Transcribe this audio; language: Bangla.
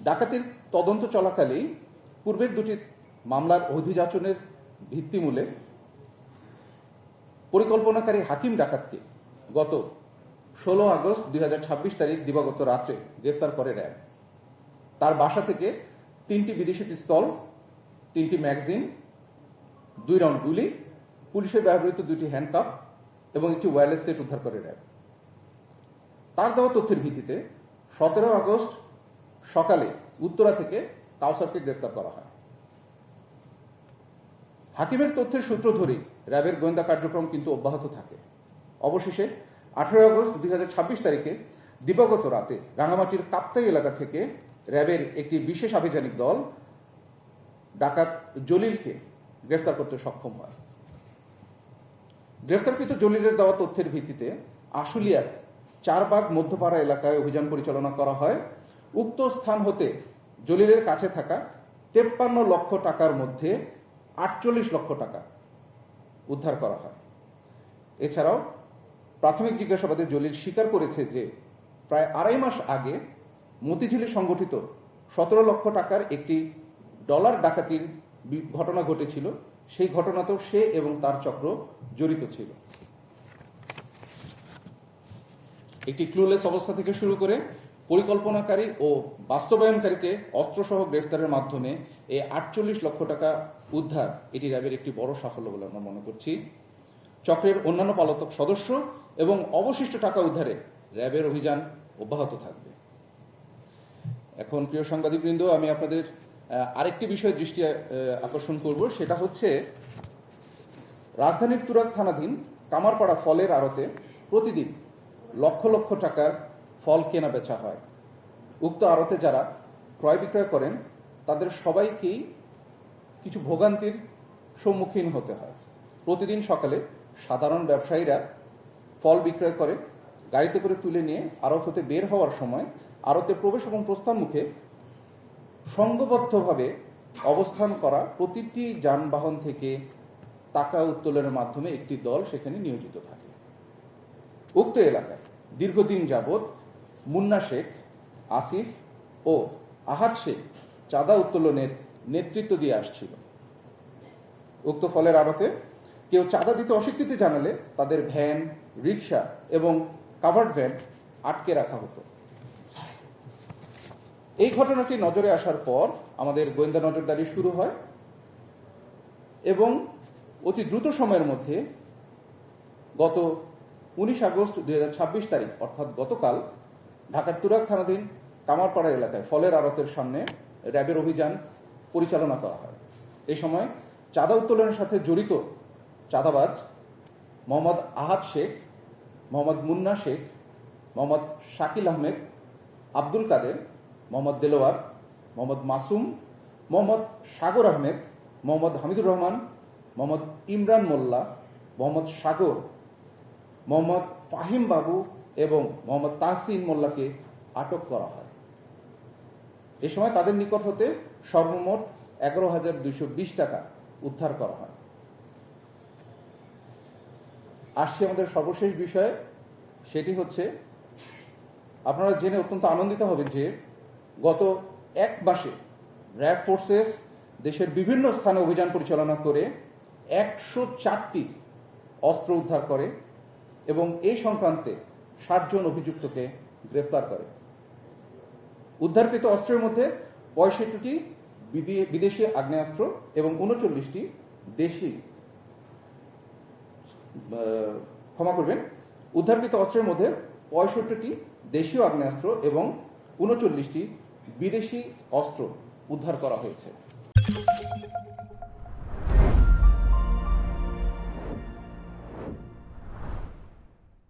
ডাকাতির তদন্ত চলাকালেই পূর্বের দুটি মামলার অধিযাচনের ভিত্তিমূলে পরিকল্পনাকারী হাকিম ডাকাতকে গত 16 আগস্ট 2026 তারিখ দিবাগত রাত্রে গ্রেফতার করে র্যাব। তার বাসা থেকে 3টি বিদেশি পিস্তল, 3টি ম্যাগাজিন, 2 রাউন্ড গুলি, পুলিশের ব্যবহৃত 2টি হ্যান্ডকাপ এবং একটি ওয়্যারলেস সেট উদ্ধার করে র্যাব। তার দেওয়া তথ্যের ভিত্তিতে 17 আগস্ট সকালে উত্তরা থেকে কাউসারকে গ্রেফতার করা হয়। হাকিমের তথ্যের সূত্র ধরেই র্যাবের গোয়েন্দা কার্যক্রম কিন্তু অব্যাহত থাকে। অবশেষে 18 আগস্ট 2026 তারিখে দিবাগত রাতে রাঙামাটির কাপ্তাই এলাকা থেকে র্যাবের একটি বিশেষ আভিযানিক দল ডাকাত জলিলকে গ্রেফতার করতে সক্ষম হয়। গ্রেফতারকৃত জলিলের দেওয়া তথ্যের ভিত্তিতে আশুলিয়ার চারবাগ মধ্যপাড়া এলাকায় অভিযান পরিচালনা করা হয়। উক্ত স্থান হতে জলিলের কাছে থাকা 53 লক্ষ টাকার মধ্যে 48 লক্ষ টাকা উদ্ধার করা হয়। এছাড়াও প্রাথমিক জিজ্ঞাসাবাদে জলিল স্বীকার করেছে যে প্রায় 2.5 মাস আগে মতিঝিলে সংগঠিত 17 লক্ষ টাকার একটি ডলার ডাকাতির ঘটনা ঘটেছিল। সেই ঘটনাতেও সে এবং তার চক্র জড়িত ছিল। একটি ক্লুলেস অবস্থা থেকে শুরু করে পরিকল্পনাকারী ও বাস্তবায়নকারীকে অস্ত্রসহ গ্রেফতারের মাধ্যমে এই 48 লক্ষ টাকা উদ্ধার এটি র্যাবের একটি বড় সাফল্য বলে আমরা মনে করছি। চক্রের অন্যান্য পলাতক সদস্য এবং অবশিষ্ট টাকা উদ্ধারে র্যাবের অভিযান অব্যাহত থাকবে। এখন প্রিয় সাংবাদিকবৃন্দ, আমি আপনাদের আরেকটি বিষয়ে দৃষ্টি আকর্ষণ করব। সেটা হচ্ছে রাজধানীর তুরাগ থানাধীন কামারপাড়া ফলের আড়তে প্রতিদিন লক্ষ লক্ষ টাকার ফল কেনা বেচা হয়। উক্ত আড়তে যারা ক্রয় বিক্রয় করেন তাদের সবাইকেই কিছু ভোগান্তির সম্মুখীন হতে হয়। প্রতিদিন সকালে সাধারণ ব্যবসায়ীরা ফল বিক্রয় করে গাড়িতে করে তুলে নিয়ে আড়ত হতে বের হওয়ার সময় আড়তে প্রবেশ এবং প্রস্থান মুখে সংঘবদ্ধভাবে অবস্থান করা প্রতিটি যানবাহন থেকে টাকা উত্তোলনের মাধ্যমে একটি দল সেখানে নিয়োজিত থাকে। উক্ত এলাকায় দীর্ঘদিন যাবৎ মুন্না শেখ, আসিফ ও আহাদ শেখ চাঁদা উত্তোলনের নেতৃত্ব দিয়ে আসছিল। উক্ত ফলের আড়তে কেউ চাঁদা দিতে অস্বীকৃতি জানালে তাদের ভ্যান, রিক্সা এবং কাভার্ড ভ্যান আটকে রাখা হতো। এই ঘটনাটি নজরে আসার পর আমাদের গোয়েন্দা নজরদারি শুরু হয় এবং অতি দ্রুত সময়ের মধ্যে গত 19 আগস্ট 2026 তারিখ অর্থাৎ গতকাল ঢাকার তুরাগ থানাধীন কামারপাড়া এলাকায় ফলের আড়তের সামনে র্যাবের অভিযান পরিচালনা করা হয়। এই সময় চাঁদা উত্তোলনের সাথে জড়িত চাঁদাবাজ মোহাম্মদ আহাদ শেখ, মোহাম্মদ মুন্না শেখ, মোহাম্মদ শাকিল আহমেদ, আব্দুল কাদের, মোহাম্মদ দেলোয়ার, মোহাম্মদ মাসুম, মোহাম্মদ সাগর আহমেদ, মোহাম্মদ হামিদুর রহমান, মোহাম্মদ ইমরান মোল্লা, মোহাম্মদ সাগর, মোহাম্মদ ফাহিম বাবু এবং মোহাম্মদ তাহসিন মোল্লাকে আটক করা হয়। এ সময় তাদের নিকট হতে সর্বমোট 11,220 টাকা উদ্ধার করা হয়। আসছে আমাদের সর্বশেষ বিষয়, সেটি হচ্ছে আপনারা জেনে অত্যন্ত আনন্দিত হবেন যে গত 1 মাসে র্যাব ফোর্সেস দেশের বিভিন্ন স্থানে অভিযান পরিচালনা করে 104টি অস্ত্র উদ্ধার করে এবং এই সংক্রান্তে 60 জন অভিযুক্তকে গ্রেফতার করে। উদ্ধারকৃত অস্ত্রের মধ্যে 65টি বিদেশি আগ্নেয়াস্ত্র এবং 39টি দেশি উদ্ধারকৃত অস্ত্রের মধ্যে 65টি দেশীয় আগ্নেয়াস্ত্র এবং 39টি বিদেশি অস্ত্র উদ্ধার করা হয়েছে।